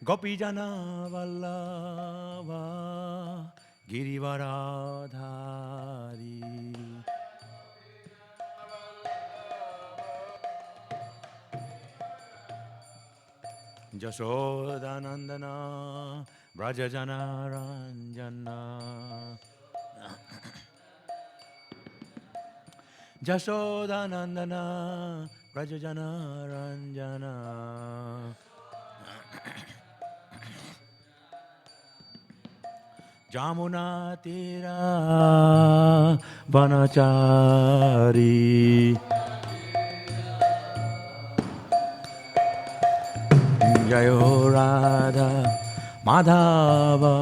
Gopijana Vallabha Girivaradhari Jashodanandana Brajajana Ranjana Jashodanandana Brajajana Ranjana Jamuna Tira Vanachari Jayo Radha Madhava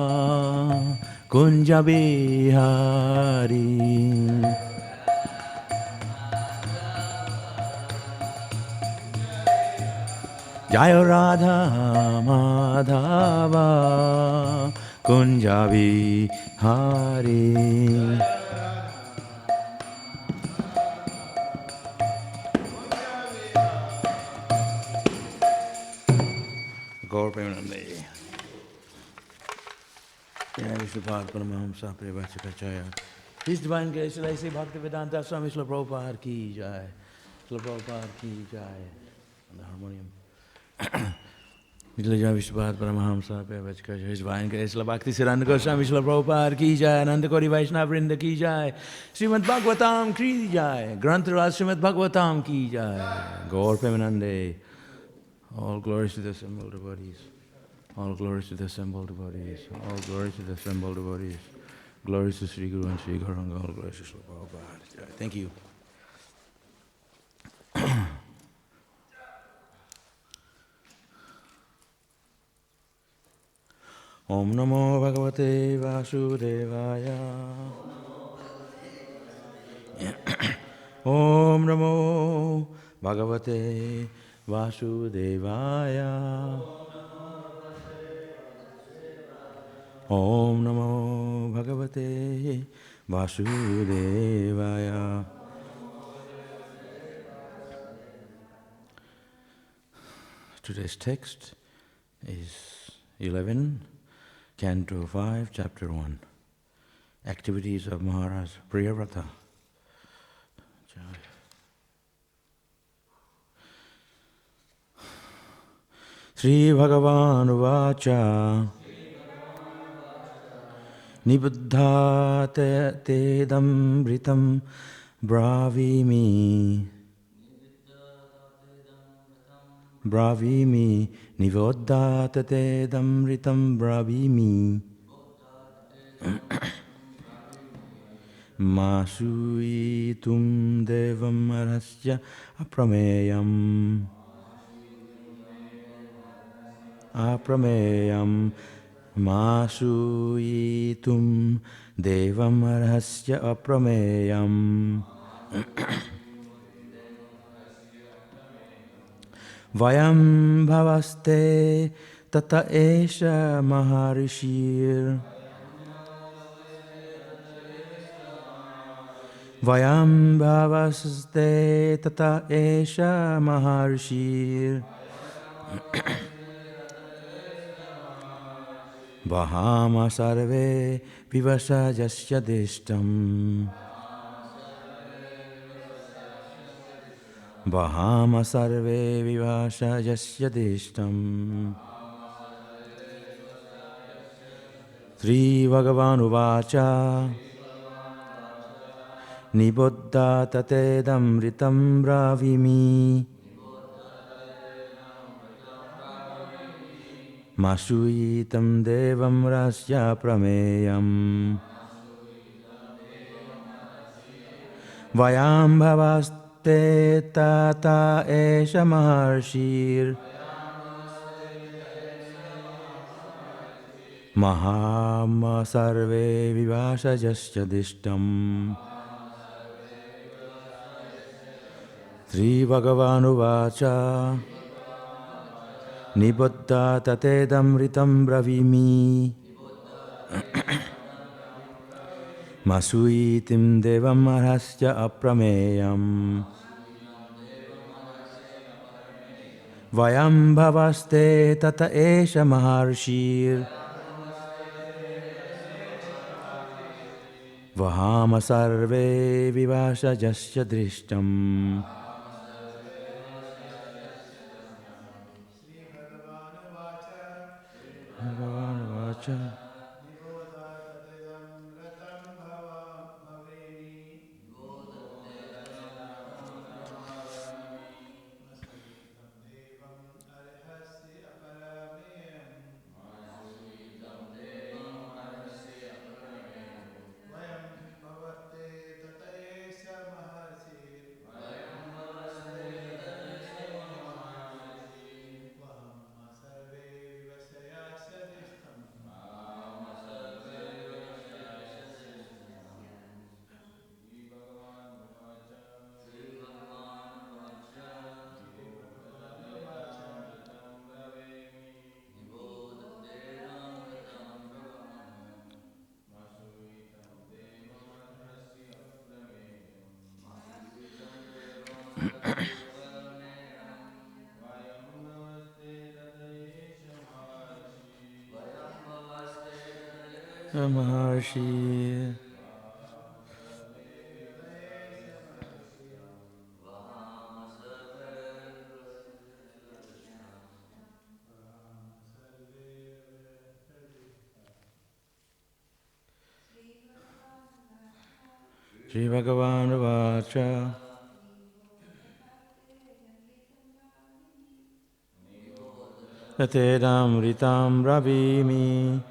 Kunja Bihari Jayo Radha Madhava Kunja Bihari Gaur Premanande Śrīmad Bhāgavatam Morning Class. His Divine Grace, I say Bhaktivedanta Swami Prabhupada ki jai. Prabhupada ki jai. On the harmonium. His Divine Grace, Bhakti Siddhanta Goswami Prabhupada ki jai. Ananda Kori Vaishnava Vrinda ki jai. Śrīmad Bhāgavatam ki jai. Grantaraj Śrīmad Bhāgavatam ki jai. Gaur Premanande. All glories to the assembled devotees. All glories to the assembled devotees. All glories to the assembled devotees. Glories to Sri Guru and Sri Gauranga. All glories to Sri Prabhupada. Thank you. Om Namo Bhagavate Vasudevaya. Om Namo Bhagavate Vasudevaya. Om Namo Bhagavate Vasudevaya. Today's text is 11, Canto 5, Chapter 1. Activities of Maharaj Priyavrata. Sri Bhagavan Uvacha Nibuddha Tedam Vritam Bravimi Nivodda Tedam Vritam Bravimi Masuitum Devam Arasya Aprameyam Masuitum Devam Arhasya Aprameyam Vayam Bhavaste Tata Esha Maharishir Vayam Bhavaste Tata Esha Maharishir Vahama sarve vivasa jasya deshtam Vahama sarve vivasa jasya deshtam Sri Bhagavan Uvacha Nibuddha tatedam ritam bravimi Masuitam devam rasya prameyam Vayam bhavaste tata esha maharshir Mahama sarve vivasa jasya dishtam Sri Bhagavan Uvacha Nibuddha tatedam ritam bravimi Masuitim devam arhasya aprameyam Vayam bhavaste tata esha maharshir Vahama sarve vivasha jasya drishtam. Bhagavan vacha. Maharshi. Shri Bhagavan Vacha. Tatedam ritam ravimi.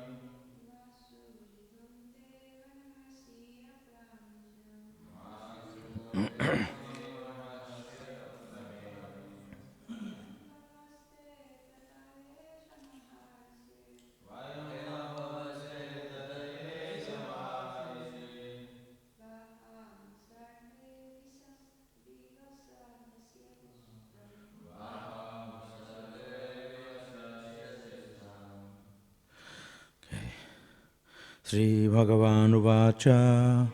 Sri Bhagavan Vacha.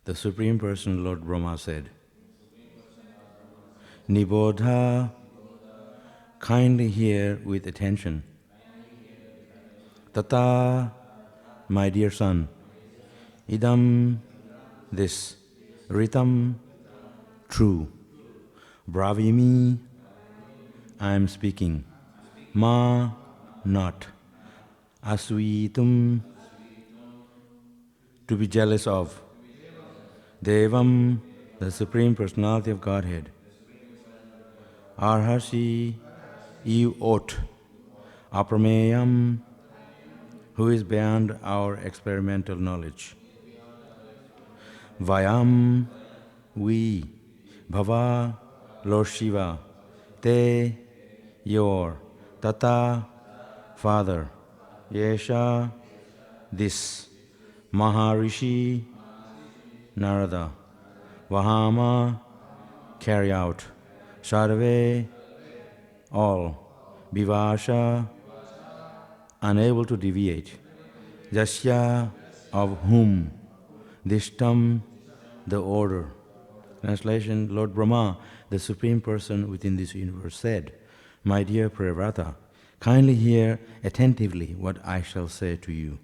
The Supreme Person, Lord Brahma, said, Nibodha, kindly hear with attention. Tata, my dear son, idam, this, ritam, true, bravimi, I am speaking, ma, not, asvitum, to be jealous of, Devam, the Supreme Personality of Godhead, Arhasi, you ought, Aprameyam, who is beyond our experimental knowledge, Vayam, we, Bhava, Lord Shiva, Te, your, Tata, Father, Yesha, this, Maharishi, Narada, Vahama, carry out, Sarve, all, Vivasha, unable to deviate, Jasya, of whom, Dishtam, the order. Translation, Lord Brahma, the Supreme Person within this universe, said, My dear Priyavrata, kindly hear attentively what I shall say to you.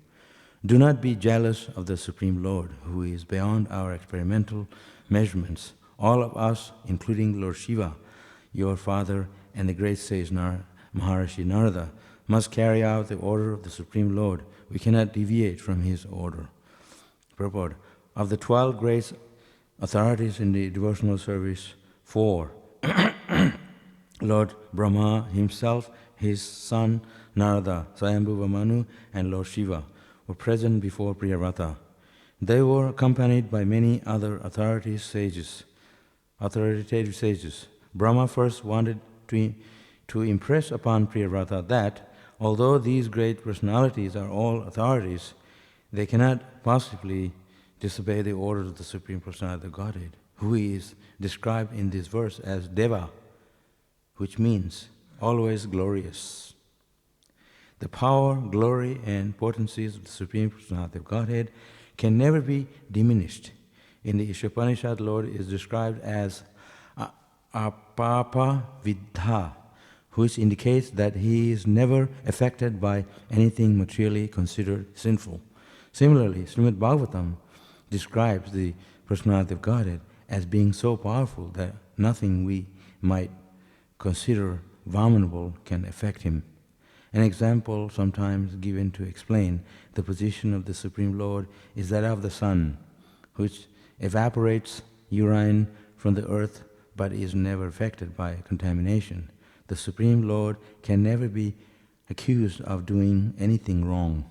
Do not be jealous of the Supreme Lord, who is beyond our experimental measurements. All of us, including Lord Shiva, your father, and the great sage Maharishi Narada, must carry out the order of the Supreme Lord. We cannot deviate from his order. Purport. Of the 12 great authorities in the devotional service, 4, Lord Brahma himself, his son Narada, Swayambhuva Manu, and Lord Shiva were present before Priyavrata. They were accompanied by many other authoritative sages. Brahma first wanted to impress upon Priyavrata that, although these great personalities are all authorities, they cannot possibly disobey the orders of the Supreme Personality of Godhead, who is described in this verse as Deva, which means always glorious. The power, glory, and potencies of the Supreme Personality of Godhead can never be diminished. In the Ishopanishad, Lord is described as papa vidha, which indicates that he is never affected by anything materially considered sinful. Similarly, Śrīmad Bhāgavatam describes the personality of Godhead as being so powerful that nothing we might consider abominable can affect him. An example sometimes given to explain the position of the Supreme Lord is that of the sun, which evaporates urine from the earth but is never affected by contamination. The Supreme Lord can never be accused of doing anything wrong.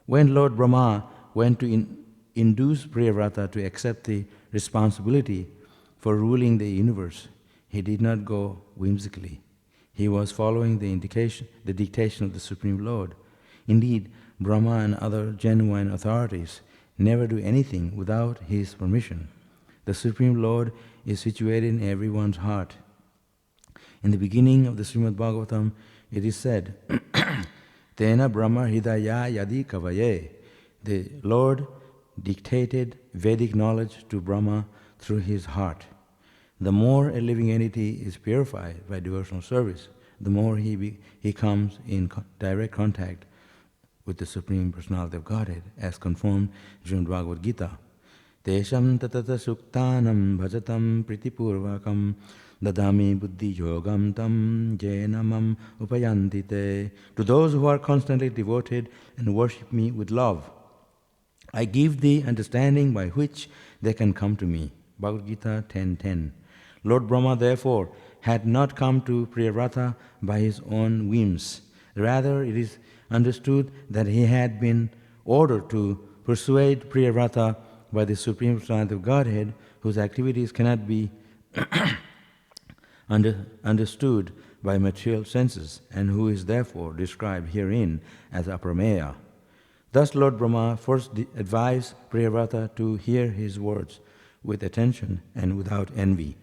When Lord Brahma went to induce Priyavrata to accept the responsibility for ruling the universe, he did not go whimsically. He was following the dictation of the Supreme Lord. Indeed, Brahma and other genuine authorities never do anything without his permission. The Supreme Lord is situated in everyone's heart. In the beginning of the Śrīmad Bhāgavatam, it is said, Tena Brahma Hridaya Yadi Kavaye. The Lord dictated Vedic knowledge to Brahma through his heart. The more a living entity is purified by devotional service, the more he comes in direct contact with the Supreme Personality of Godhead, as confirmed in Bhagavad-Gita. Tesham tatata suktanam bhajatam pritipurvakam dadami buddhi yogam tam jenamam upayantite. To those who are constantly devoted and worship me with love, I give the understanding by which they can come to me. Bhagavad-Gita 10:10. Lord Brahma, therefore, had not come to Priyavrata by his own whims. Rather, it is understood that he had been ordered to persuade Priyavrata by the Supreme Personality of Godhead, whose activities cannot be understood by material senses, and who is therefore described herein as Aprameya. Thus Lord Brahma first advised Priyavrata to hear his words with attention and without envy.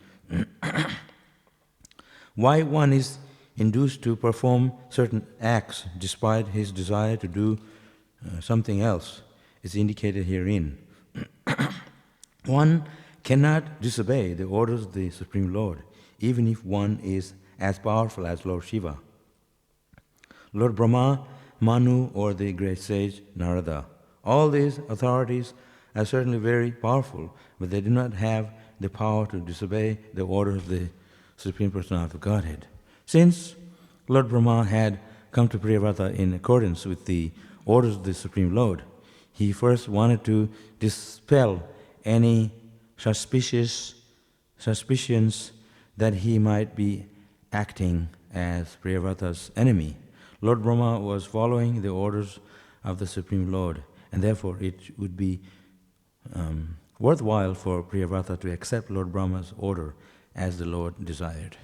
Why one is induced to perform certain acts despite his desire to do something else is indicated herein. One cannot disobey the orders of the Supreme Lord, even if one is as powerful as Lord Shiva, Lord Brahma, Manu, or the great sage Narada. All these authorities are certainly very powerful, but they do not have the power to disobey the orders of the Supreme Personality of Godhead. Since Lord Brahma had come to Priyavrata in accordance with the orders of the Supreme Lord, he first wanted to dispel any suspicions that he might be acting as Priyavrata's enemy. Lord Brahma was following the orders of the Supreme Lord, and therefore it would be worthwhile for Priyavrata to accept Lord Brahma's order as the Lord desired.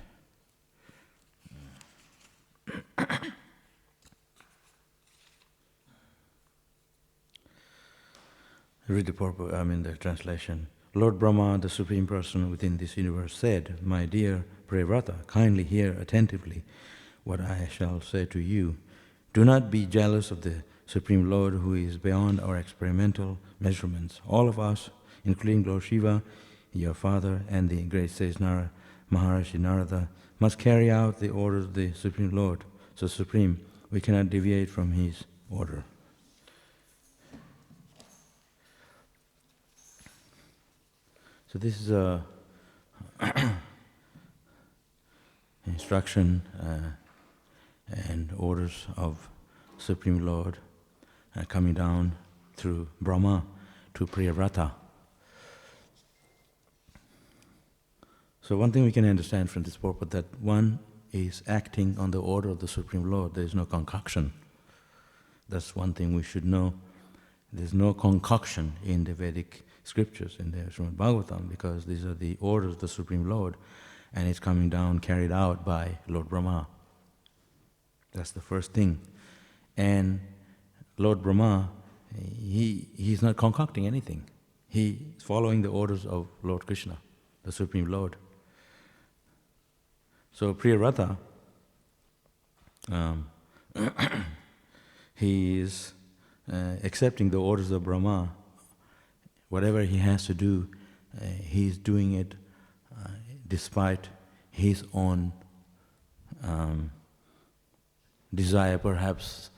Read the translation. Lord Brahma, the Supreme Person within this universe, said, "My dear Priyavrata, kindly hear attentively what I shall say to you. Do not be jealous of the Supreme Lord who is beyond our experimental measurements. All of us, including Lord Shiva, your father, and the great sage Maharishi Narada, must carry out the orders of the Supreme Lord. So Supreme, we cannot deviate from his order." So this is a instruction and orders of Supreme Lord coming down through Brahma to Priyavrata. So one thing we can understand from this purport, that one is acting on the order of the Supreme Lord. There is no concoction. That's one thing we should know. There's no concoction in the Vedic scriptures, in the Śrīmad Bhāgavatam, because these are the orders of the Supreme Lord, and it's coming down, carried out by Lord Brahma. That's the first thing. And Lord Brahma, he's not concocting anything. He is following the orders of Lord Krishna, the Supreme Lord. So Priyavrata, he is accepting the orders of Brahma. Whatever he has to do, he's doing it despite his own desire perhaps,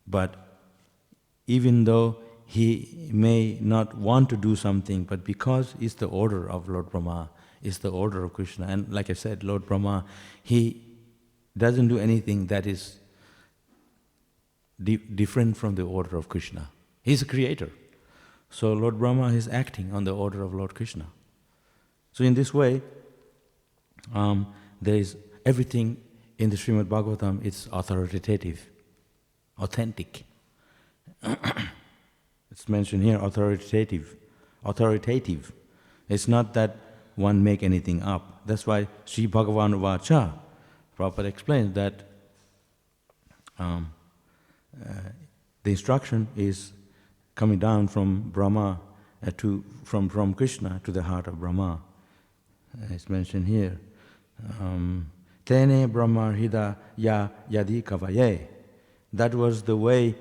but even though he may not want to do something, but because it's the order of Lord Brahma, it's the order of Krishna, and like I said, Lord Brahma, he doesn't do anything that is different from the order of Krishna. He's a creator. So Lord Brahma is acting on the order of Lord Krishna. So in this way, there is everything in the Śrīmad Bhāgavatam, it's authoritative, authentic. It's mentioned here, authoritative. It's not that one make anything up. That's why Sri Bhagavan Vacha, Prabhupada explains that the instruction is coming down from Brahma from Krishna to the heart of Brahma. It's mentioned here. Tene Brahma Hida Ya Yadi Kavaye. That was the way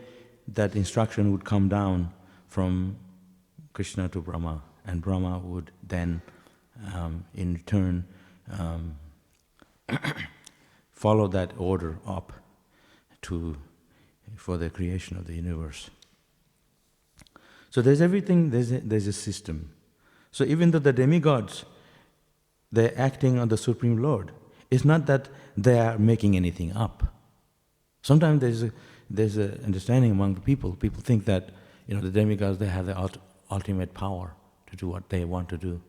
that instruction would come down from Krishna to Brahma, and Brahma would then, in turn, follow that order up for the creation of the universe. So there's everything, there's a system. So even though the demigods, they're acting on the Supreme Lord, it's not that they are making anything up. Sometimes there's a understanding among the people. People think that the demigods, they have the ultimate power to do what they want to do.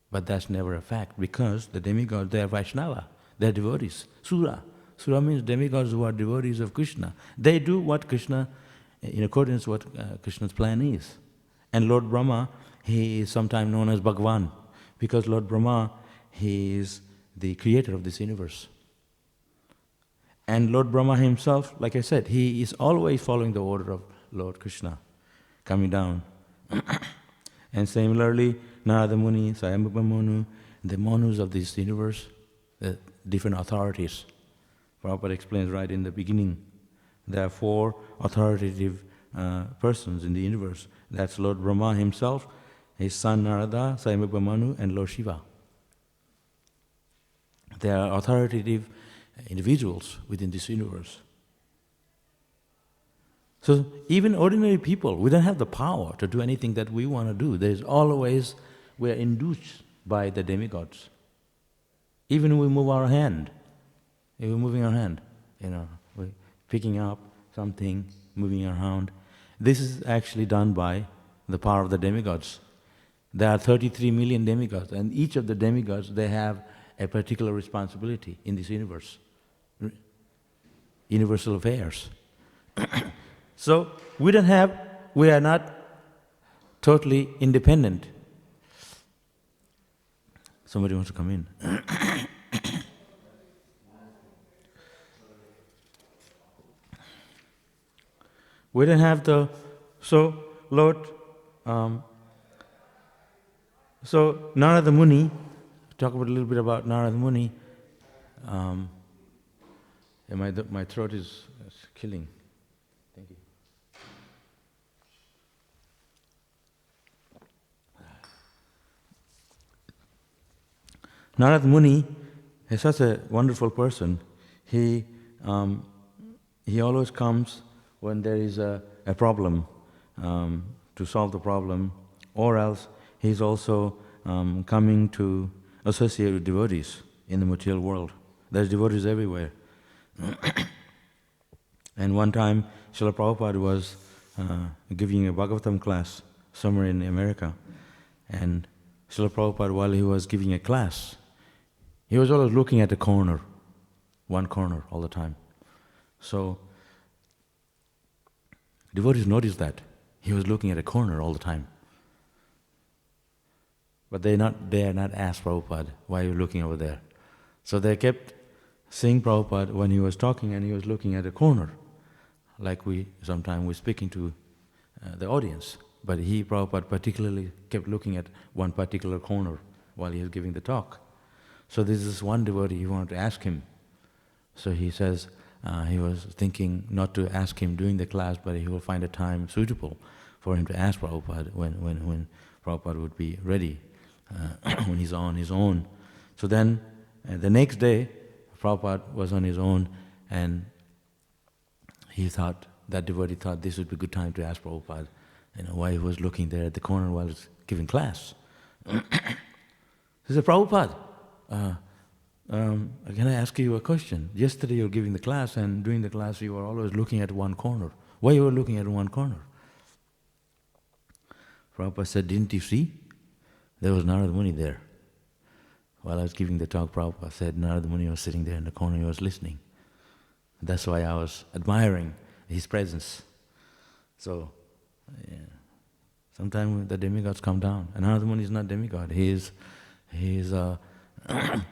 But that's never a fact, because the demigods, they are Vaishnava, they are devotees. Sura means demigods who are devotees of Krishna. They do what Krishna, in accordance with what Krishna's plan is. And Lord Brahma, he is sometimes known as Bhagavan, because Lord Brahma, he is the creator of this universe. And Lord Brahma himself, like I said, he is always following the order of Lord Krishna, coming down. And similarly, Narada Muni, Swayambhuva Manu, the Manus of this universe, the different authorities. Prabhupada explains right in the beginning, there are 4 authoritative persons in the universe. That's Lord Brahma himself, his son Narada, Swayambhuva Manu, and Lord Shiva. They are authoritative individuals within this universe. So even ordinary people, we don't have the power to do anything that we want to do. There's always, we are induced by the demigods. Even when we move our hand, if we're moving our hand, we're picking up something, moving our hand. This is actually done by the power of the demigods. There are 33 million demigods, and each of the demigods, they have a particular responsibility in this universe, universal affairs. So we are not totally independent. Somebody wants to come in. We don't have so Narada Muni, talk about a little bit about Narada Muni. My throat is killing. Thank you. Narada Muni is such a wonderful person. He always comes when there is a problem to solve the problem, or else he's also coming to associate with devotees in the material world. There's devotees everywhere. And one time, Srila Prabhupada was giving a Bhagavatam class somewhere in America. And Srila Prabhupada, while he was giving a class, he was always looking at one corner all the time. So, devotees noticed that. He was looking at a corner all the time. But they are not asked Prabhupada, why are you looking over there? So they kept seeing Prabhupada when he was talking and he was looking at a corner. Like sometimes we're speaking to the audience. But Prabhupada particularly kept looking at one particular corner while he was giving the talk. So this is one devotee, he wanted to ask him. So he says, he was thinking not to ask him during the class, but he will find a time suitable for him to ask Prabhupada when Prabhupada would be ready, when he's on his own. So then And the next day, Prabhupada was on his own, and that devotee thought this would be a good time to ask Prabhupada, why he was looking there at the corner while he was giving class. He said, Prabhupada, can I ask you a question? Yesterday you were giving the class, and during the class you were always looking at one corner. Why you were looking at one corner? Prabhupada said, didn't you see? There was Narada Muni there. While I was giving the talk, Prabhupada said Narada Muni was sitting there in the corner, he was listening. That's why I was admiring his presence. So, sometimes the demigods come down. And Narada Muni is not demigod, he is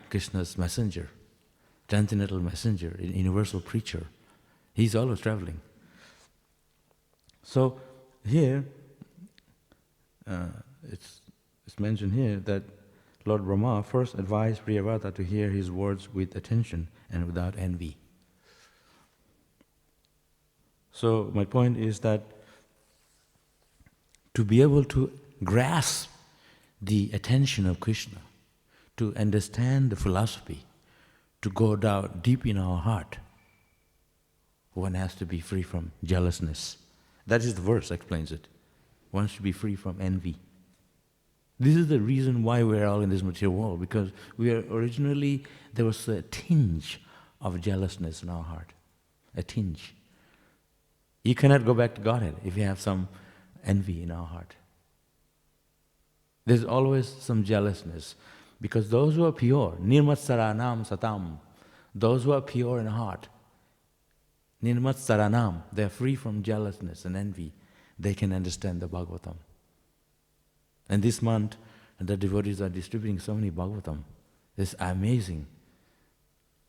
Krishna's messenger, transcendental messenger, universal preacher. He's always traveling. So here, it's mentioned here that Lord Brahma first advised Priyavata to hear his words with attention and without envy. So my point is that to be able to grasp the attention of Krishna, to understand the philosophy, to go down deep in our heart, one has to be free from jealousness. That is the verse explains it. One should be free from envy. This is the reason why we are all in this material world, because we are originally, there was a tinge of jealousness in our heart, a tinge. You cannot go back to Godhead if you have some envy in our heart. There's always some jealousness, because those who are pure, nirmatsaranam satam, those who are pure in heart, nirmatsaranam, they are free from jealousness and envy, they can understand the Bhagavatam. And this month, the devotees are distributing so many Bhagavatam. It's amazing.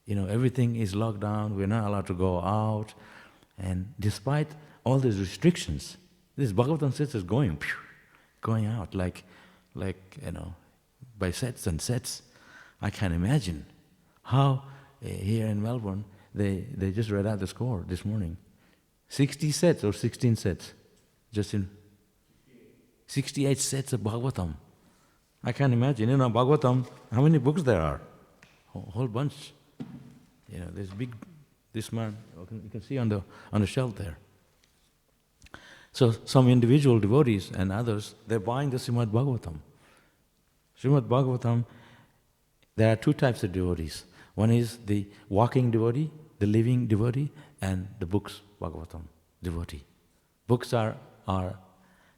Everything is locked down, we're not allowed to go out, and despite all these restrictions, this Bhagavatam sets is going out like by sets and sets. I can imagine how here in Melbourne, they just read out the score this morning. 60 sets or 16 sets, just in 68 sets of Bhagavatam. I can imagine, Bhagavatam, how many books there are? A whole bunch. There's big, this man, you can see on the shelf there. So some individual devotees and others, they're buying the Śrīmad Bhāgavatam. Śrīmad Bhāgavatam, there are two types of devotees. One is the walking devotee, the living devotee, and the books Bhagavatam devotee. Books are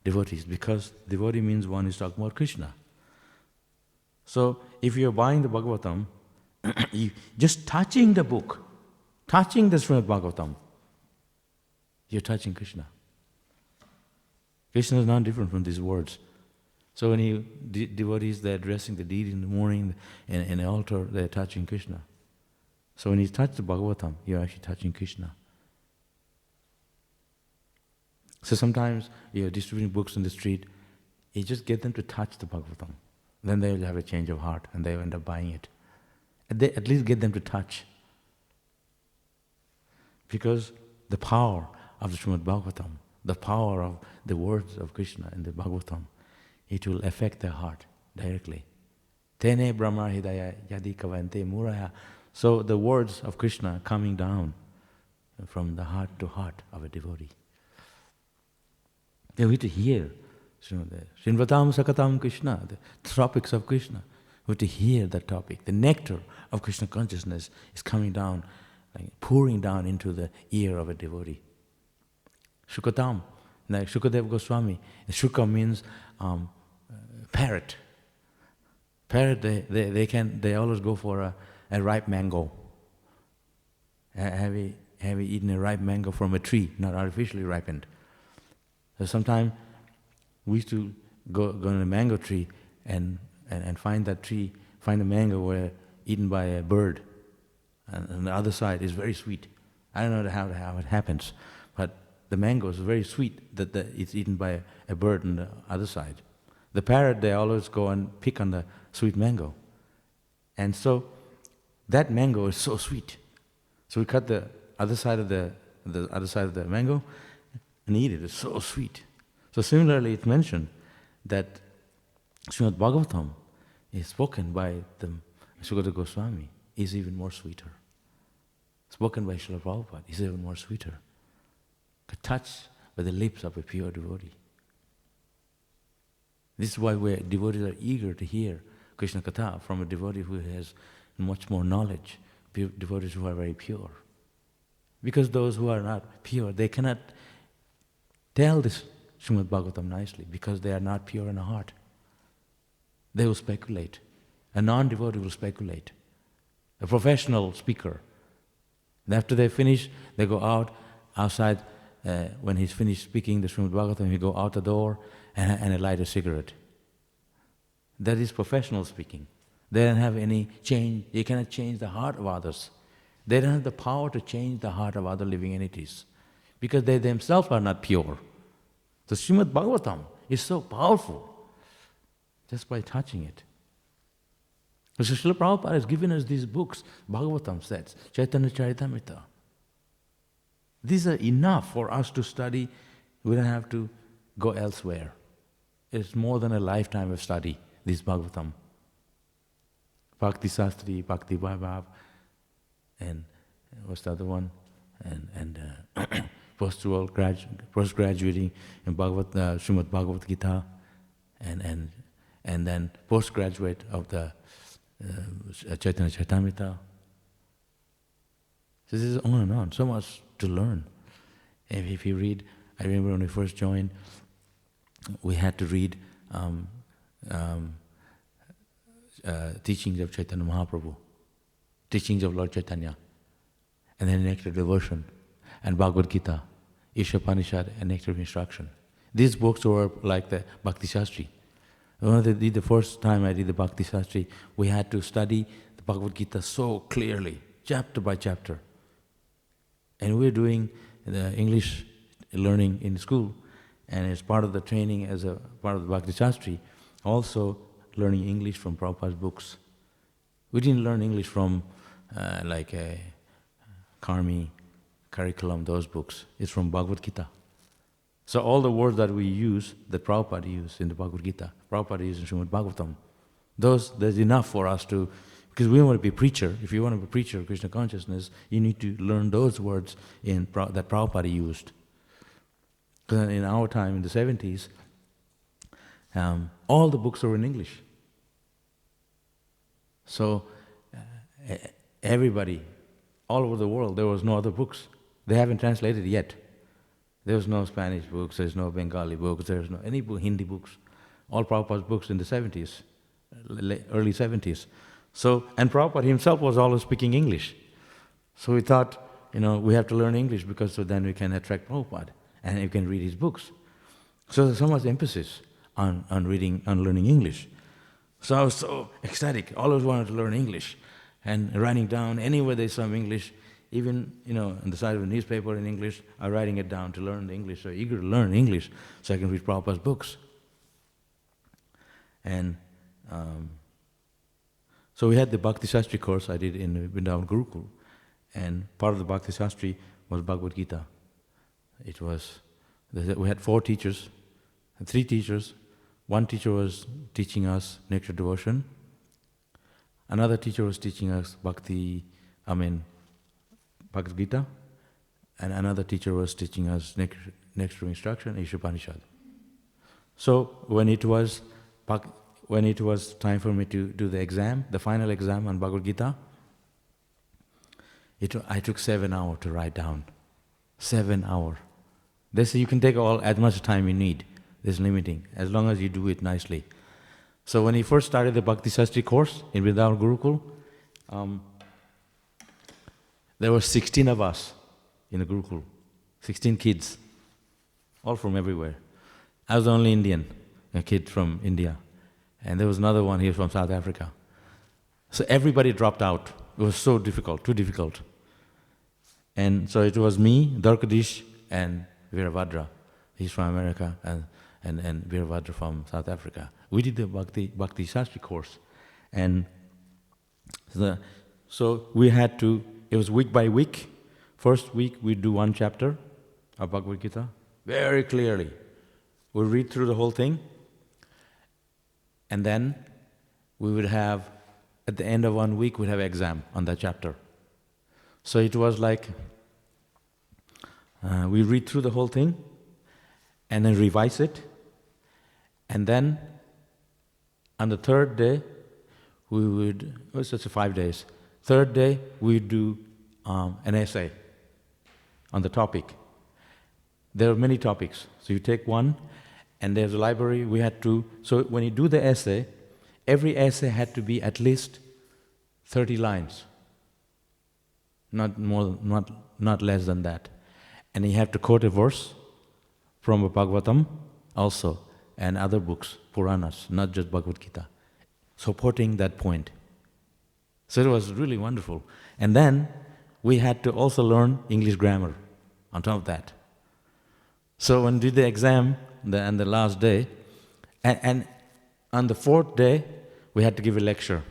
devotees, because devotee means one is talking about Krishna. So if you're buying the Bhagavatam, just touching the book, touching the Śrīmad Bhāgavatam, you're touching Krishna. Krishna is not different from these words. So when devotees, they're addressing the deity in the morning in the altar, they're touching Krishna. So when you touch the Bhagavatam, you're actually touching Krishna. So sometimes you're distributing books on the street, you just get them to touch the Bhagavatam. Then they will have a change of heart and they will end up buying it. At least get them to touch. Because the power of the Śrīmad Bhāgavatam, the power of the words of Krishna in the Bhagavatam, it will affect their heart directly. Tene Brahma Hidaya Yadi Kavante Muraya. So the words of Krishna coming down from the heart to heart of a devotee. They need to hear Srinvatam Sakatam Krishna, the tropics of Krishna. We have to hear that topic. The nectar of Krishna consciousness is coming down, pouring down into the ear of a devotee. Shukatam, like Shukadev Goswami. Shuka means parrot. Parrot, they always go for a ripe mango. Have you eaten a ripe mango from a tree, not artificially ripened? So sometimes we used to go to a mango tree and find that tree, find a mango where eaten by a bird, and on the other side is very sweet. I don't know how it happens, but the mango is very sweet that it's eaten by a bird on the other side. The parrot, they always go and pick on the sweet mango. And so that mango is so sweet. So we cut the other side of the mango and eat it. It's so sweet. So similarly, it's mentioned that Śrīmad Bhāgavatam is spoken by the Sukadeva Goswami. is even more sweeter. Spoken by Srila Prabhupada is even more sweeter. Touched by the lips of a pure devotee. This is why devotees are eager to hear Krishna Katha from a devotee who has much more knowledge, devotees who are very pure. Because those who are not pure, they cannot tell this Śrīmad Bhāgavatam nicely because they are not pure in the heart. They will speculate. A non-devotee will speculate. A professional speaker. And after they finish, they go outside. When he's finished speaking the Śrīmad Bhāgavatam, he go out the door and light a cigarette. That is professional speaking. They don't have any change. They cannot change the heart of others. They don't have the power to change the heart of other living entities because they themselves are not pure. The Śrīmad Bhāgavatam is so powerful just by touching it. So Srila Prabhupada has given us these books, Bhagavatam sets, Chaitanya Charitamrita. These are enough for us to study. We don't have to go elsewhere. It's more than a lifetime of study, this Bhagavatam. Bhakti Sastri, Bhakti Vaibhav, and what's the other one? And postgraduating in Śrīmad Bhagavad-Gita, and then postgraduate of the Chaitanya Charitamrita. So this is on and on, so much to learn. If you read, I remember when we first joined, we had to read teachings of Chaitanya Mahaprabhu, teachings of Lord Chaitanya, and then Nectar Devotion, and Bhagavad-Gita, Ishopanishad, and Nectar of Instruction. These books were like the Bhakti Shastri. The first time I did the Bhakti Shastri, we had to study the Bhagavad-Gita so clearly, chapter by chapter. And we were doing the English learning in school, and as part of the training, as a part of the Bhakti Shastri, also learning English from Prabhupada's books. We didn't learn English from like a Karmi, curriculum, those books. It's from Bhagavad-Gita. So all the words that we use, that Prabhupada used in the Bhagavad-Gita, Prabhupada used in Śrīmad Bhāgavatam, there's enough for us to, because we want to be a preacher. If you want to be a preacher of Krishna consciousness, you need to learn those words that Prabhupada used. Because in our time, in the 70s, all the books were in English. So everybody, all over the world, there was no other books. They haven't translated yet. There was no Spanish books, there's no Bengali books, there's no any Hindi books. All Prabhupada's books in the 70s, early 70s. So, and Prabhupada himself was always speaking English. So we thought, we have to learn English because so then we can attract Prabhupada and we can read his books. So there's so much emphasis on learning English. So I was so ecstatic, always wanted to learn English. And writing down anywhere there's some English, even, on the side of a newspaper in English, I'm writing it down to learn the English. So eager to learn English so I can read Prabhupada's books. And so we had the Bhakti Shastri course I did in Vrindavan Gurukul. And part of the Bhakti Shastri was Bhagavad-Gita. We had 4 teachers, 3 teachers. One teacher was teaching us Nectar Devotion. Another teacher was teaching us Bhagavad-Gita, and another teacher was teaching us Nectar of Instruction, Ishopanishad. So when it was time for me to do the exam, the final exam on Bhagavad-Gita, I took 7 hours to write down. 7 hours. They say you can take as much time you need. There's limiting, as long as you do it nicely. So when he first started the Bhakti Shastri course in Vrindavan Gurukul, there were 16 of us in the Gurukul, 16 kids, all from everywhere. I was the only Indian, a kid from India. And there was another one here from South Africa. So everybody dropped out. It was so difficult, too difficult. And so it was me, Darkadish, and Veerabhadra. He's from America, and Veerabhadra from South Africa. We did the Bhakti Shastri course. And so we had to, it was week by week. First week we'd do 1 chapter of Bhagavad-Gita, very clearly. We'd read through the whole thing, and then we would have at the end of 1 week, we'd have an exam on that chapter. So it was like, we read through the whole thing, and then revise it, and then on the third day, we would, it's 5 days. Third day, we'd do an essay on the topic. There are many topics. So you take one, and there's a library, we had to, so when you do the essay, every essay had to be at least 30 lines. Not more, not less than that. And you have to quote a verse from Bhagavatam also, and other books, Puranas, not just Bhagavad-Gita, supporting that point. So it was really wonderful. And then we had to also learn English grammar on top of that. So when we did the exam, and the last day, and on the fourth day, we had to give a lecture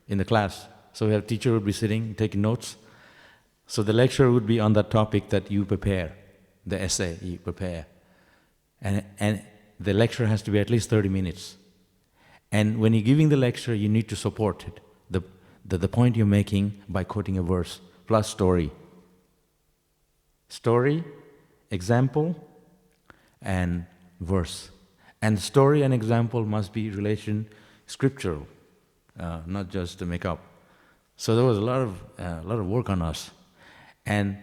in the class. So we have a teacher would be sitting, taking notes. So the lecture would be on that topic that you prepare, the essay you prepare. And the lecture has to be at least 30 minutes. And when you're giving the lecture, you need to support it, the point you're making by quoting a verse, plus story. Story, example, and verse. And story and example must be scriptural, not just to make up. So there was a lot of work on us. And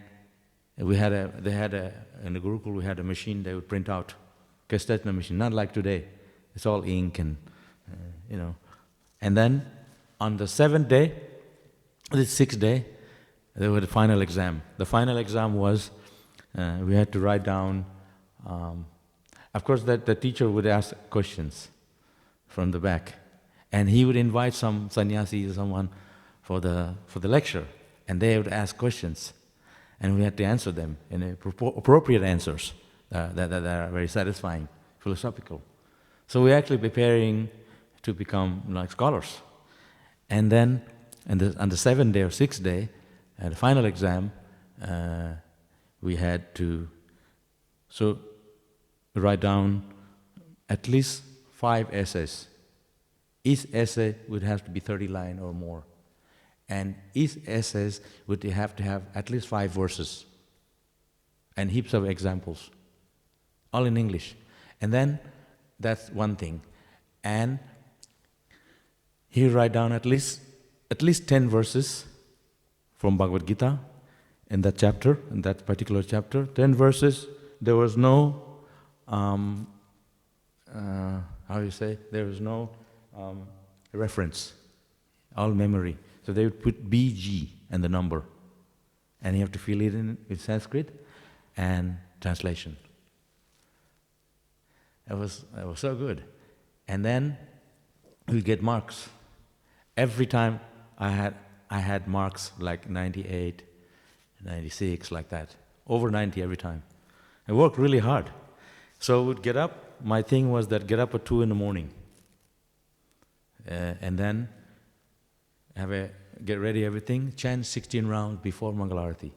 in the Gurukul we had a machine they would print out, cassette machine, not like today. It's all ink and, And then on the 7th day, the 6th day, there was the final exam. The final exam was, we had to write down, of course the teacher would ask questions from the back. And he would invite some sannyasi or someone for the lecture. And they would ask questions. And we had to answer them in appropriate answers that are very satisfying, philosophical. So we're actually preparing to become like scholars. And then on the 7th day or 6th day, at the final exam, we had to write down at least 5 essays. Each essay would have to be 30 lines or more. And each essay would have to have at least 5 verses and heaps of examples, all in English. And then that's one thing. And he would write down at least 10 verses from Bhagavad-Gita in that chapter, in that particular chapter. 10 verses. There was no, there was no reference, all memory. So they would put BG and the number, and you have to fill it in with Sanskrit and translation. It was so good. And then we get marks. Every time I had marks like 98, 96, like that. Over 90 every time. I worked really hard. So I would get up. My thing was that get up at 2 in the morning. And then get ready everything, chant 16 rounds before Mangalarati.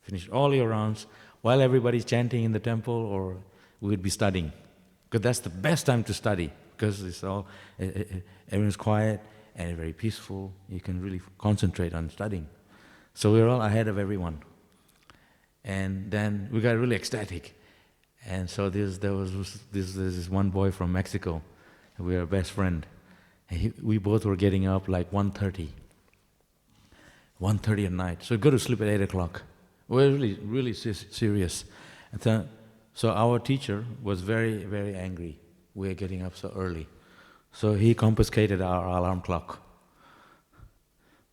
Finish all your rounds while everybody's chanting in the temple, or we would be studying. Because that's the best time to study, because it's all, everyone's quiet and very peaceful. You can really concentrate on studying. So we were all ahead of everyone. And then we got really ecstatic. And so there was this one boy from Mexico. We were best friend. We both were getting up like 1:30 at night. So we go to sleep at 8 o'clock. We were really, really serious. And so our teacher was very, very angry. We were getting up so early. So he confiscated our alarm clock.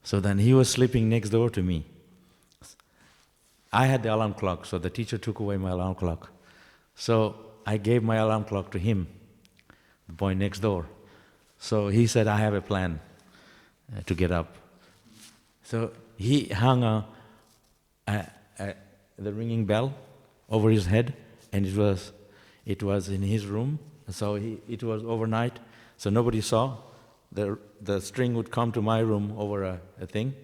So then he was sleeping next door to me. I had the alarm clock, so the teacher took away my alarm clock. So I gave my alarm clock to him, the boy next door. So he said, I have a plan to get up. So he hung the ringing bell over his head, and it was in his room. So it was overnight, so nobody saw. The string would come to my room over a thing,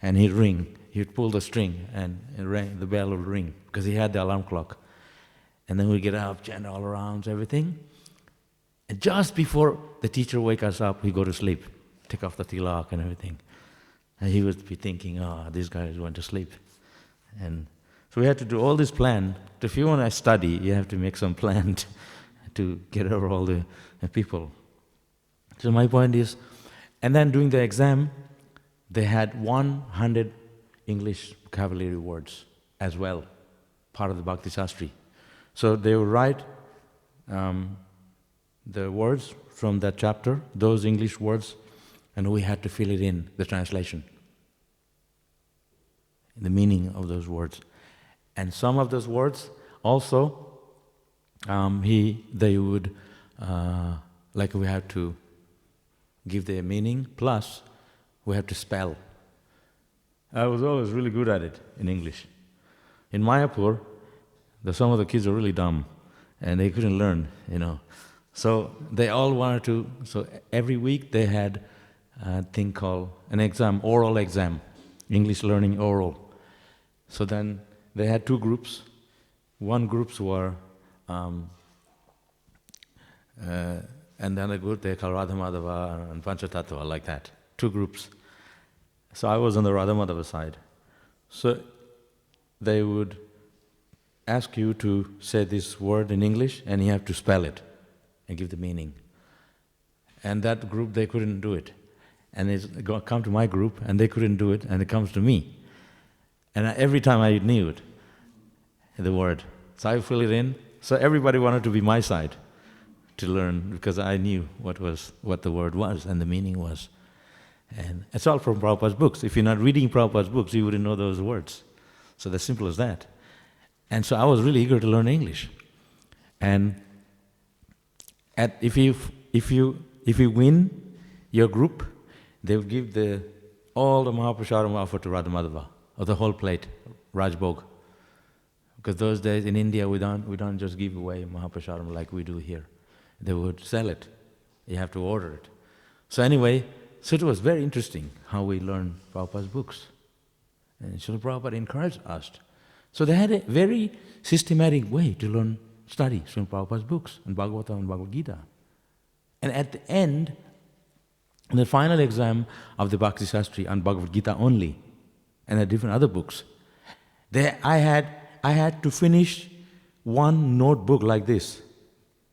and he'd ring. He'd pull the string, and the bell would ring, because he had the alarm clock. And then we'd get up, chant all around, everything. And just before the teacher wake us up, we go to sleep, take off the tilak and everything. And he would be thinking, these guys want to sleep. And so we had to do all this plan. If you want to study, you have to make some plan to get over all the people. So my point is, and then during the exam, they had 100 English vocabulary words as well, part of the Bhakti Shastri. So they would write the words from that chapter, those English words, and we had to fill it in, the translation, the meaning of those words. And some of those words also, they would, like we had to give their meaning, plus we had to spell. I was always really good at it in English. In Mayapur, some of the kids were really dumb, and they couldn't learn, So they all wanted to, so every week they had a thing called an exam, oral exam, English learning oral. So then they had two groups. One group were, and the other group they called Radha Madhava and Panchatattva, like that. Two groups. So I was on the Radha Madhava side. So they would ask you to say this word in English, and you have to spell it and give the meaning. And that group, they couldn't do it. And it's come to my group, and they couldn't do it, and it comes to me. And every time I knew it, the word. So I fill it in. So everybody wanted to be my side to learn, because I knew what the word was and the meaning was. And it's all from Prabhupada's books. If you're not reading Prabhupada's books, you wouldn't know those words. So that's simple as that. And so I was really eager to learn English. And if you win your group, they would give all the Mahaprasadam offered to Radha Madhava, or the whole plate, Rajbhog. Because those days in India we don't just give away Mahaprasadam like we do here. They would sell it. You have to order it. So anyway, it was very interesting how we learned Prabhupada's books. And Srila Prabhupada encouraged us. So they had a very systematic way to study Srila Prabhupada's books, and Bhagavatam and Bhagavad-Gita. And at the end, in the final exam of the Bhakti Shastri on Bhagavad-Gita only, and the different other books, I had to finish one notebook like this,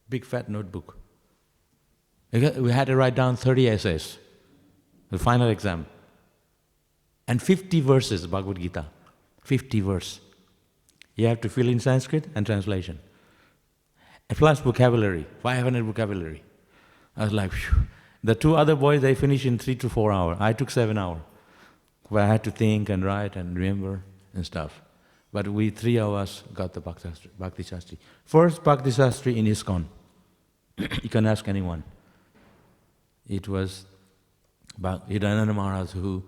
big fat notebook. We had to write down 30 essays, the final exam, and 50 verses, Bhagavad-Gita, 50 verse. You have to fill in Sanskrit and translation. And plus vocabulary, 500 vocabulary. I was like, phew. The two other boys, they finished in 3 to 4 hours. I took 7 hours. Where I had to think and write and remember and stuff. But we, 3 of us, got the Bhakti Shastri. First Bhakti Shastri in ISKCON. You can ask anyone. It was Hirananda Maharaj who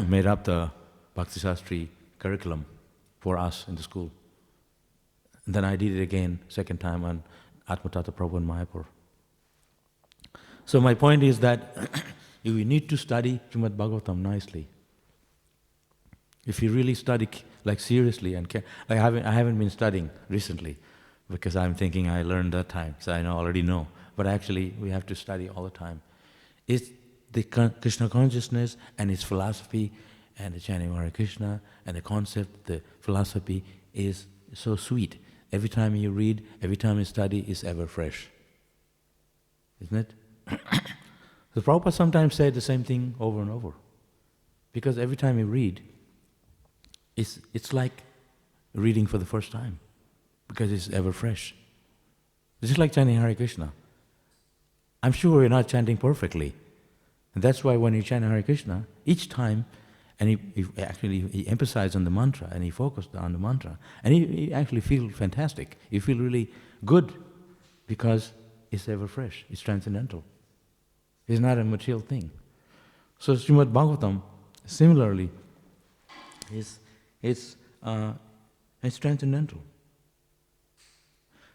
made up the Bhakti Shastri curriculum for us in the school. And then I did it again, second time on Atmatata Prabhu in Mayapur. So my point is that we need to study Śrīmad Bhāgavatam nicely. If you really study seriously and care, I haven't been studying recently because I'm thinking I learned that time, so I already know. But actually, we have to study all the time. It's the Krishna consciousness and its philosophy and the chanting Hare Krishna and the concept, the philosophy is so sweet. Every time you read, every time you study, it's ever fresh. Isn't it? The Prabhupada sometimes said the same thing over and over. Because every time you read, it's like reading for the first time. Because it's ever fresh. It's just like chanting Hare Krishna. I'm sure you're not chanting perfectly. And that's why when you chant Hare Krishna, each time, and he emphasized on the mantra, and he focused on the mantra, and he actually feels fantastic. You feel really good because it's ever fresh, it's transcendental. It's not a material thing. So Śrīmad Bhāgavatam, similarly, it's transcendental.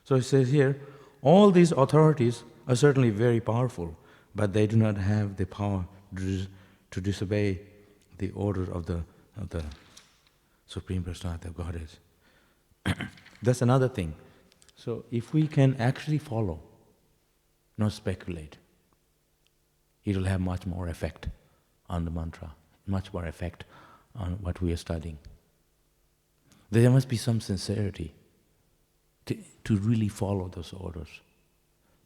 So it says here, all these authorities are certainly very powerful, but they do not have the power to disobey the order of the Supreme Personality of Godhead. That's another thing. So if we can actually follow, not speculate, it will have much more effect on the mantra, much more effect on what we are studying. There must be some sincerity to really follow those orders.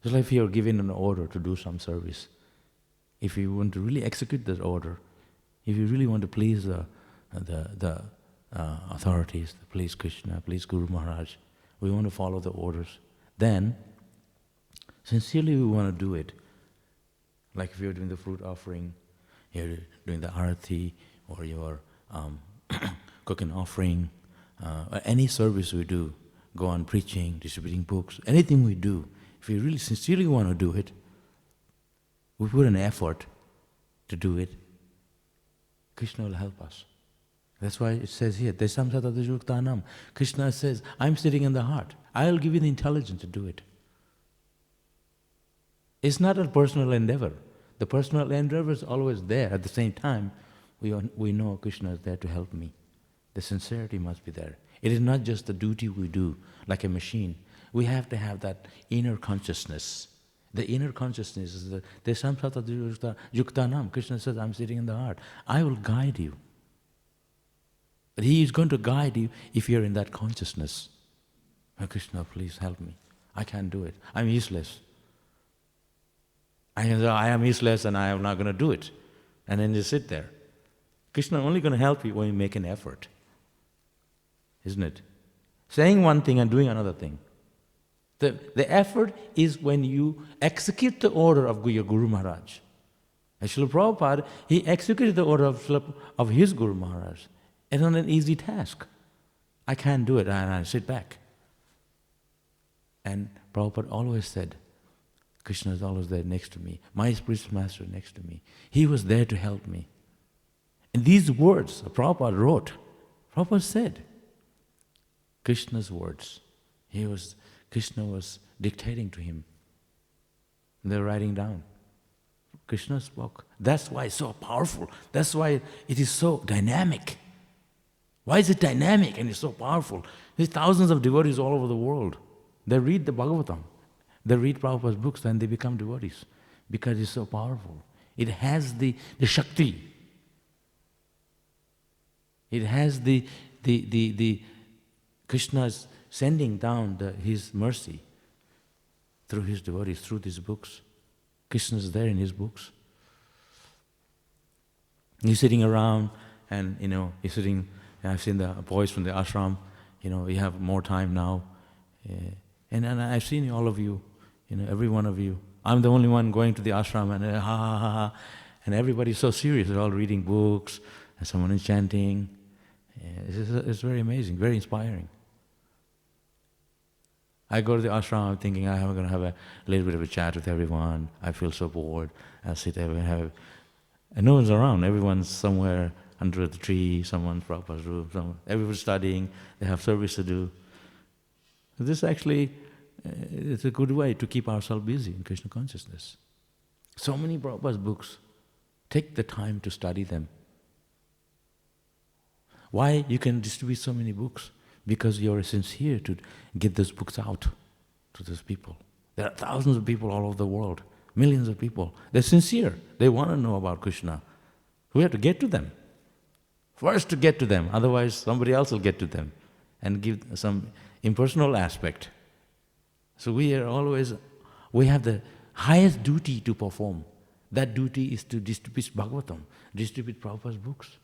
Just like if you are given an order to do some service, if you want to really execute that order, if you really want to please the authorities, please Krishna, please Guru Maharaj, we want to follow the orders, then sincerely we want to do it. Like if you're doing the fruit offering, you're doing the arati, or you're cooking offering, or any service we do, go on preaching, distributing books, anything we do, if we really sincerely want to do it, we put an effort to do it, Krishna will help us. That's why it says here, Desam Satadajuktanam. Krishna says, I'm sitting in the heart. I'll give you the intelligence to do it. It's not a personal endeavor. The personal endeavor is always there. At the same time, we know Krishna is there to help me. The sincerity must be there. It is not just the duty we do, like a machine. We have to have that inner consciousness. The inner consciousness is the Desam Satadajuktanam. Krishna says, I'm sitting in the heart. I will guide you. But He is going to guide you if you're in that consciousness. Oh, Krishna, please help me. I can't do it. I'm useless. I am useless and I am not going to do it. And then you sit there. Krishna is only going to help you when you make an effort. Isn't it? Saying one thing and doing another thing. The effort is when you execute the order of your Guru Maharaj. Srila Prabhupada, he executed the order of his Guru Maharaj. It's not an easy task. I can't do it, and I sit back. And Prabhupada always said, Krishna is always there next to me. My spiritual master next to me. He was there to help me. And these words Prabhupada wrote, Prabhupada said, Krishna's words. Krishna was dictating to him. And they're writing down. Krishna spoke. That's why it's so powerful. That's why it is so dynamic. Why is it dynamic and it's so powerful? There's thousands of devotees all over the world. They read the Bhagavatam. They read Prabhupada's books and they become devotees because it's so powerful. It has the Shakti. It has the Krishna's sending down His mercy through His devotees, through these books. Krishna is there in His books. He's sitting around and, he's sitting, I've seen the boys from the ashram, we have more time now. And I've seen all of you, every one of you. I'm the only one going to the ashram and ha ha ha ha. And everybody's so serious. They're all reading books and someone is chanting. It's very amazing, very inspiring. I go to the ashram thinking I'm going to have a little bit of a chat with everyone. I feel so bored. I sit there and no one's around. Everyone's somewhere under the tree, someone's Prabhupada's room, everyone's studying, they have service to do. This actually is a good way to keep ourselves busy in Krishna consciousness. So many Prabhupada's books. Take the time to study them. Why you can distribute so many books? Because you're sincere to get those books out to those people. There are thousands of people all over the world, millions of people. They're sincere. They want to know about Krishna. We have to get to them. First to get to them, otherwise somebody else will get to them and give some impersonal aspect. So we have the highest duty to perform. That duty is to distribute Bhagavatam, distribute Prabhupada's books.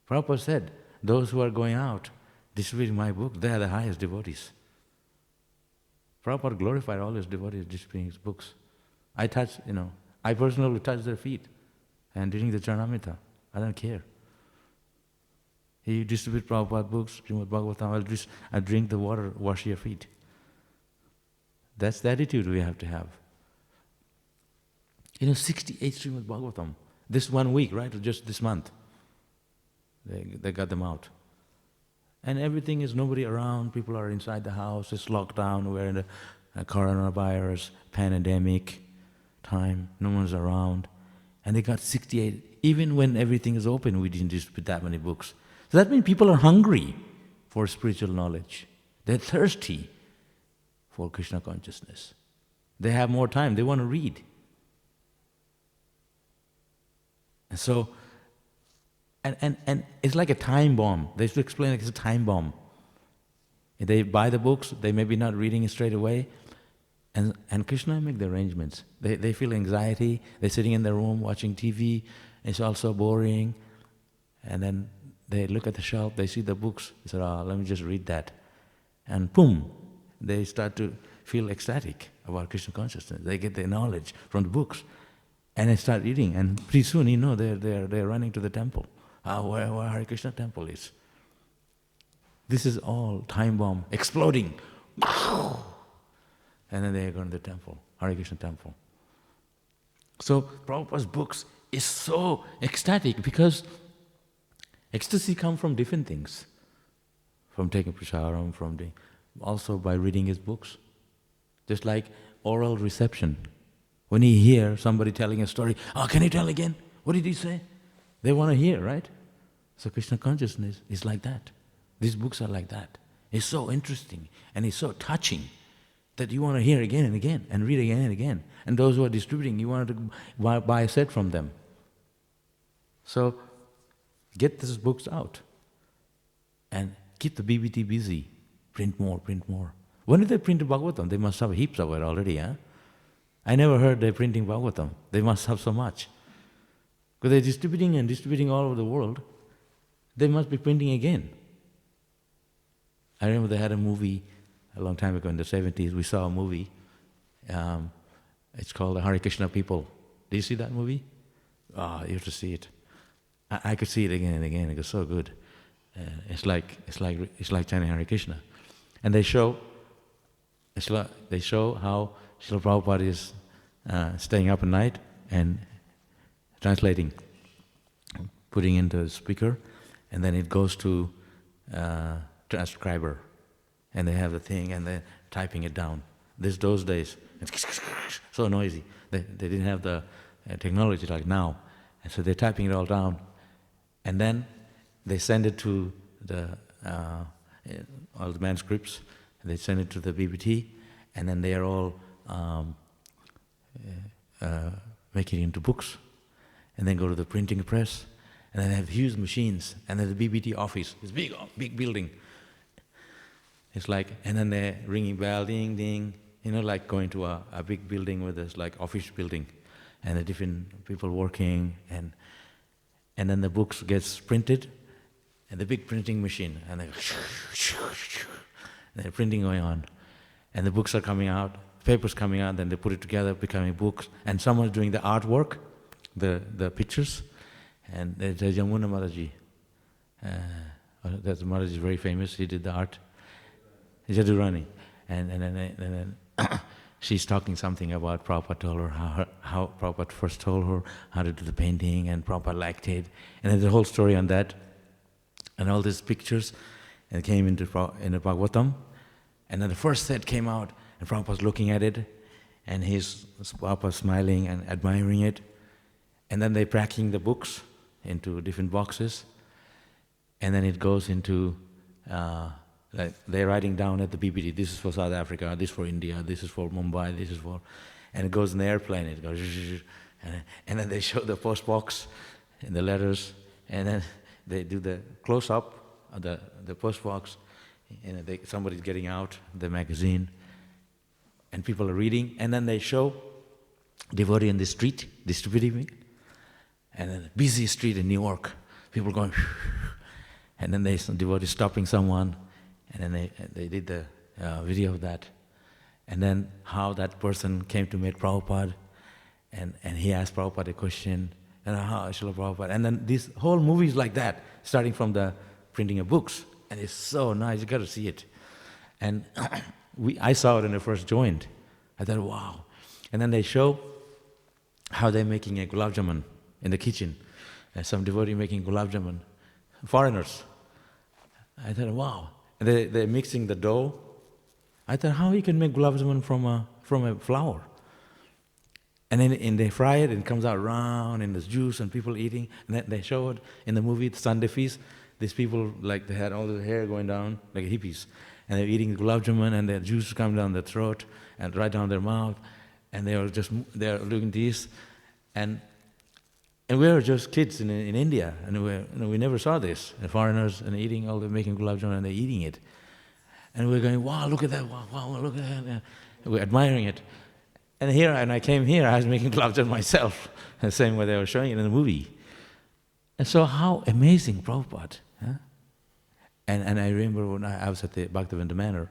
Prabhupada said, those who are going out distributing my book, they are the highest devotees. Prabhupada glorified all his devotees distributing his books. I personally touch their feet and during the Charanamrita. I don't care. He distributes Prabhupada books, Śrīmad Bhāgavatam, I'll drink the water, wash your feet. That's the attitude we have to have. 68 Śrīmad Bhāgavatam. This 1 week, right? Just this month. They got them out. And everything is nobody around, people are inside the house, it's locked down, we're in a coronavirus, pandemic time, no one's around. And they got 68. Even when everything is open, we didn't distribute that many books. So that means people are hungry for spiritual knowledge. They're thirsty for Krishna consciousness. They have more time, they want to read. And so, and it's like a time bomb. They used to explain like it's a time bomb. If they buy the books, they may be not reading it straight away, and Krishna make the arrangements. They feel anxiety, they're sitting in their room watching TV, it's all so boring, and then they look at the shelf, they see the books, they say, let me just read that. And boom, they start to feel ecstatic about Krishna consciousness. They get their knowledge from the books. And they start reading, and pretty soon, they're running to the temple. Where Hare Krishna temple is. This is all time bomb exploding. And then they go to the temple, Hare Krishna temple. So Prabhupada's books is so ecstatic because ecstasy comes from different things. From taking prasadam, also by reading his books. Just like oral reception. When you hear somebody telling a story, can you tell again? What did he say? They want to hear, right? So Krishna consciousness is like that. These books are like that. It's so interesting and it's so touching that you want to hear again and again and read again and again. And those who are distributing, you want to buy a set from them. So get these books out and keep the BBT busy. Print more, print more. When did they print the Bhagavatam? They must have heaps of it already, huh? I never heard they're printing Bhagavatam. They must have so much. Because they're distributing all over the world. They must be printing again. I remember they had a movie a long time ago in the 70s. We saw a movie. It's called The Hare Krishna People. Did you see that movie? You have to see it. I could see it again and again. It was so good. It's like chanting Hare Krishna. And they show how Srila Prabhupada is staying up at night and translating, putting into a speaker, and then it goes to transcriber, and they have the thing, and they're typing it down. Those days, it's so noisy. They didn't have the technology like now, and so they're typing it all down, and then they send it to all the manuscripts, and they send it to the BBT, and then they are all make it into books, and then go to the printing press, and then they have huge machines, and then the BBT office, this big building. It's like, and then they're ringing bell, ding, ding, like going to a big building with this like office building, and the different people working, and then the books gets printed, and the big printing machine, and they're printing going on, and the books are coming out, papers coming out, then they put it together, becoming books, and someone's doing the artwork, the pictures, and there's Yamuna Maharaji. That Maharaji is very famous, he did the art. Jadurani. And then she's talking something about Prabhupada told her, how Prabhupada first told her how to do the painting, and Prabhupada liked it. And there's a whole story on that. And all these pictures, and it came in the Bhagavatam. And then the first set came out, and Prabhupada's looking at it, and Prabhupada smiling and admiring it. And then they're packing the books into different boxes. And then it goes into, like they're writing down at the BBT, this is for South Africa, this is for India, this is for Mumbai, this is for, and it goes in the airplane, it goes, and then they show the post box and the letters, and then they do the close-up of the post box, and somebody's getting out the magazine, and people are reading, and then they show devotee in the street distributing it, and then a busy street in New York, people going, and then some devotee stopping someone, and then they did the video of that, and then how that person came to meet Prabhupada, and he asked Prabhupada a question, and how Srila Prabhupada, and then this whole movie is like that, starting from the printing of books, and it's so nice, you got to see it. And I saw it in the first joint. I thought, wow. And then they show how they're making a gulab jamun in the kitchen, and some devotee making gulab jamun, foreigners. I thought, wow. And they're mixing the dough. I thought, how you can make gulab jamun from a flour? And then they fry it, and it comes out round in this juice, and people eating. And then they show it in the movie, the Sunday Feast. These people, like, they had all the hair going down, like hippies. And they're eating gulab jamun, and their juice coming down their throat, and right down their mouth. And they're doing this. And And we were just kids in India, and we never saw this. And foreigners and eating, all they're making gulab jamun and they're eating it. And we're going, wow, look at that, wow, look at that. And we're admiring it. And I came here, I was making gulab jamun myself, the same way they were showing it in the movie. And so how amazing Prabhupada. Huh? And I remember when I was at the Bhaktivedanta Manor,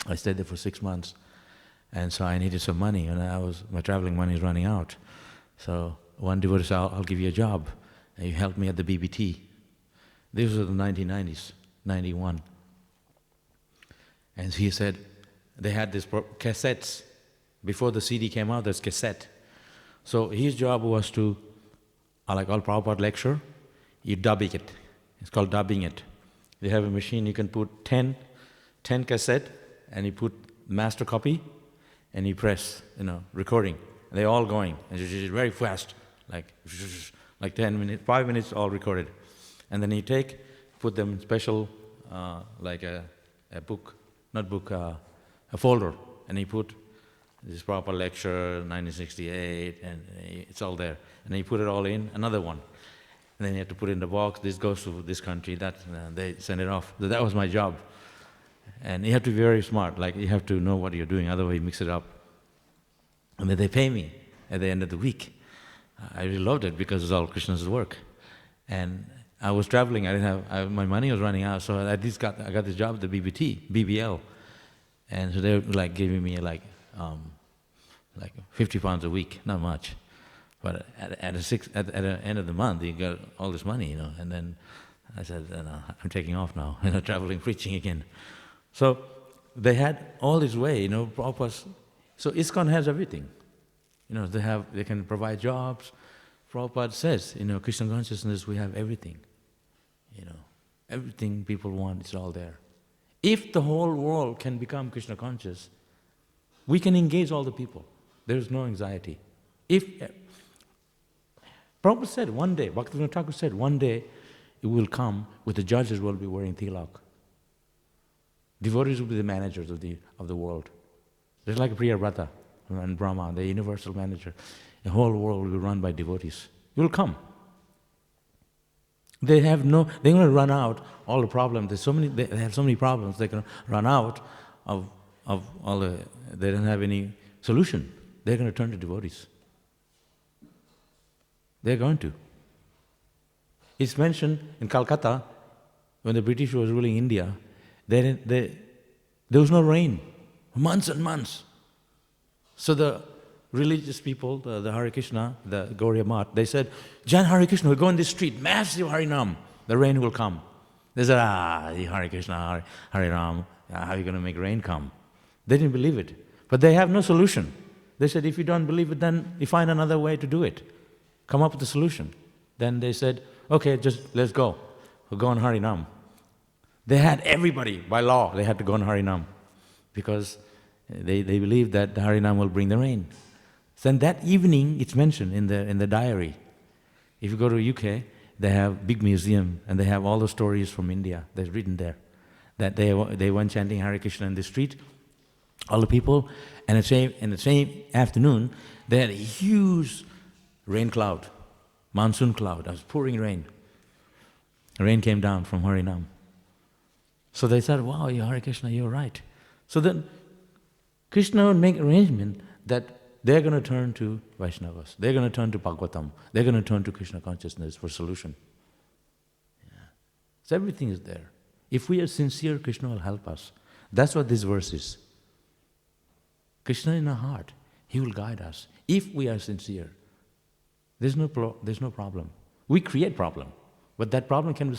I stayed there for 6 months. And so I needed some money, and my traveling money is running out. So one devotee said, I'll give you a job. And you helped me at the BBT. This was the 1990s, 91. And he said, they had these cassettes. Before the CD came out, there's cassette. So his job was to, like all Prabhupada lecture, you dubbing it. It's called dubbing it. You have a machine, you can put 10 cassette, and you put master copy, and you press, recording. They're all going, and it's very fast, like 10 minutes, 5 minutes, all recorded. And then you put them in special, like a book, a folder, and you put this proper lecture, 1968, and it's all there. And then you put it all in, another one. And then you have to put it in the box, this goes to this country, that, they send it off. So that was my job. And you have to be very smart, you have to know what you're doing, otherwise you mix it up. And then they pay me at the end of the week. I really loved it because it's all Krishna's work. And I was traveling, my money was running out, so I got this job at the BBL. And so they were giving me 50 pounds a week, not much. But at the end of the month, you got all this money, And then I said, I'm taking off now, traveling, preaching again. So they had all this way, Prabhupada. So ISKCON has everything. They can provide jobs. Prabhupada says, Krishna consciousness, we have everything. Everything people want, it's all there. If the whole world can become Krishna conscious, we can engage all the people. There is no anxiety. Prabhupada said one day, Bhaktivedanta Thakur said, one day it will come with the judges will be wearing tilak. Devotees will be the managers of the world. Just like Priya Brata and Brahma, the universal manager. The whole world will be run by devotees. It will come. They're going to run out all the problems. They have so many problems, they're going to run out of all they don't have any solution. They're going to turn to devotees. They're going to. It's mentioned in Calcutta, when the British was ruling India, there was no rain, months and months. So the religious people, the Hare Krishna, the Gauriya Math, they said, Jan Hare Krishna, we'll go in this street, massive Harinam, the rain will come. They said, Hare Krishna, Hare Ram, how are you going to make rain come? They didn't believe it. But they have no solution. They said, if you don't believe it, then you find another way to do it. Come up with a solution. Then they said, okay, just let's go. We'll go on Harinam. They had everybody, by law, they had to go on Harinam because they believed that the Harinam will bring the rain. So then that evening, it's mentioned in the diary. If you go to UK, they have big museum and they have all the stories from India. They're written there. That they went chanting Hare Krishna in the street, all the people, and in the same afternoon, they had a huge rain cloud, monsoon cloud. It was pouring rain. Rain came down from Harinam. So they said, wow, Hare Krishna, you're right. So then Krishna would make arrangement that they're going to turn to Vaishnavas, they're going to turn to Bhagavatam, they're going to turn to Krishna consciousness for solution. Yeah. So everything is there. If we are sincere, Krishna will help us. That's what this verse is. Krishna in our heart, He will guide us. If we are sincere, there's no problem. We create problem, but that problem can be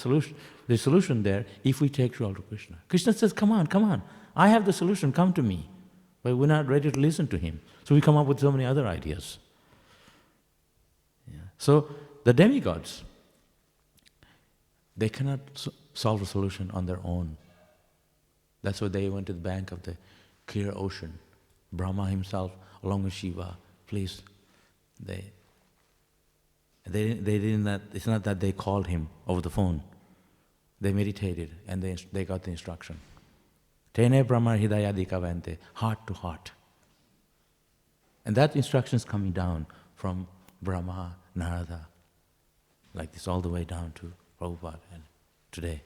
the solution there if we take you all to Krishna. Krishna says, come on, I have the solution, come to me. But we're not ready to listen to Him. So we come up with so many other ideas. Yeah. So the demigods, they cannot solve a solution on their own. That's why they went to the bank of the clear ocean. Brahma himself, along with Shiva, please. They didn't. It's not that they called him over the phone. They meditated and they got the instruction. Tene Brahma Hidayadi Kavante, heart to heart. And that instruction is coming down from Brahma, Narada, like this all the way down to Prabhupada and today.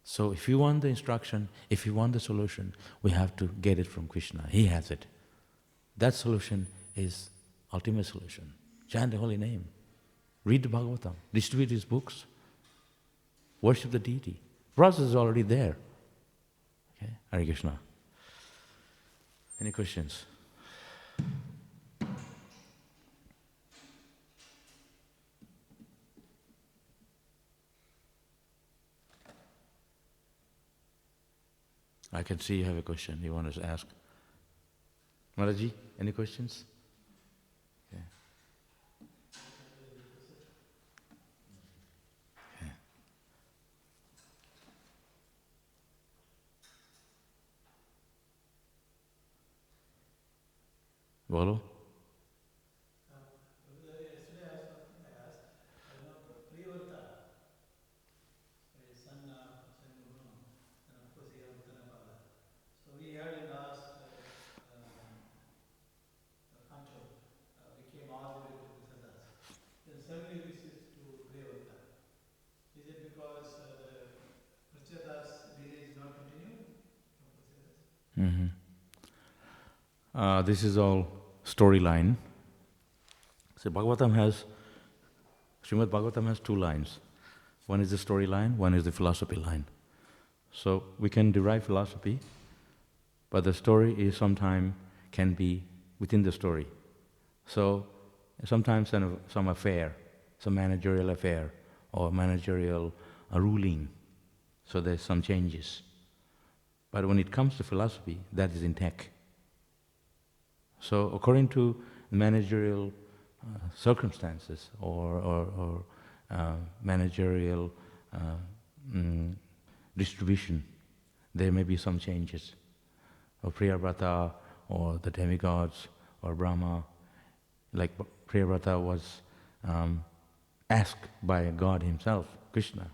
So if you want the instruction, if you want the solution, we have to get it from Krishna. He has it. That solution is ultimate solution. Chant the holy name. Read the Bhagavatam. Distribute his books. Worship the deity. Process is already there. Okay? Hare Krishna. Any questions? I can see you have a question you want to ask. Maharaji, any questions? Okay. Okay. Bolo? Yesterday I asked, Prabhupada, his son Swami, and of course he has Uttarapada. So we had in last Kancho, we came all the way to Prasadas. Then suddenly we switched to Prabhupada. Is it because the Prasadas lineage is not continuing? This is all storyline. So Śrīmad Bhāgavatam has two lines. One is the storyline, one is the philosophy line. So we can derive philosophy, but the story is sometimes can be within the story. So sometimes some affair, some managerial affair or managerial ruling, so there's some changes. But when it comes to philosophy, that is intact. So according to managerial circumstances or managerial distribution, there may be some changes. Or Priyavrata or the demigods or Brahma, like Priyavrata was asked by God himself, Krishna,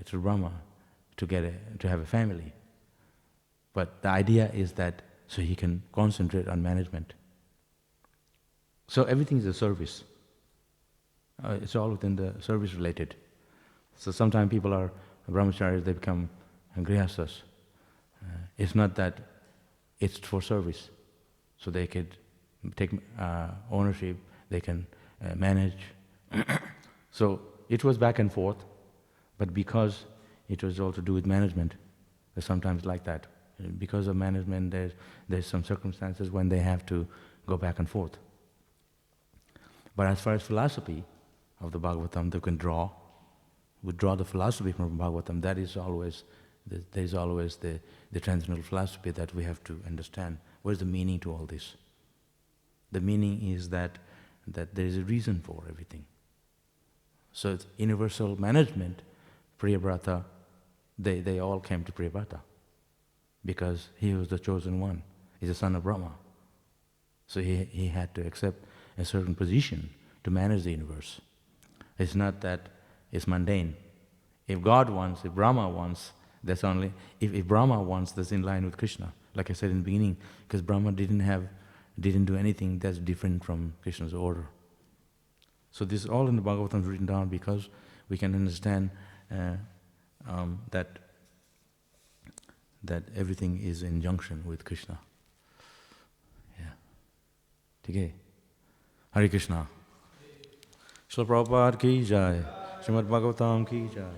to Brahma, to have a family. But the idea is that so he can concentrate on management. So everything is a service. It's all within the service related. So sometimes people are brahmacharis, they become grihasthas. It's not that it's for service. So they could take ownership, they can manage. So it was back and forth, but because it was all to do with management, it's sometimes like that. Because of management, there's some circumstances when they have to go back and forth. But as far as philosophy of the Bhagavatam, they can withdraw the philosophy from Bhagavatam. That is always, there is always the transcendental philosophy that we have to understand. What is the meaning to all this? The meaning is that there is a reason for everything. So it's universal management, Priyavrata, they all came to Priyavrata because he was the chosen one. He's the son of Brahma. So he had to accept a certain position to manage the universe. It's not that it's mundane. If God wants, if Brahma wants, that's only, if Brahma wants, that's in line with Krishna. Like I said in the beginning, because Brahma didn't do anything that's different from Krishna's order. So this is all in the Bhagavatam written down because we can understand that everything is in junction with Krishna. Yeah. Okay. Hare Krishna. Srila Prabhupada ki jai. Śrīmad Bhāgavatam ki jai.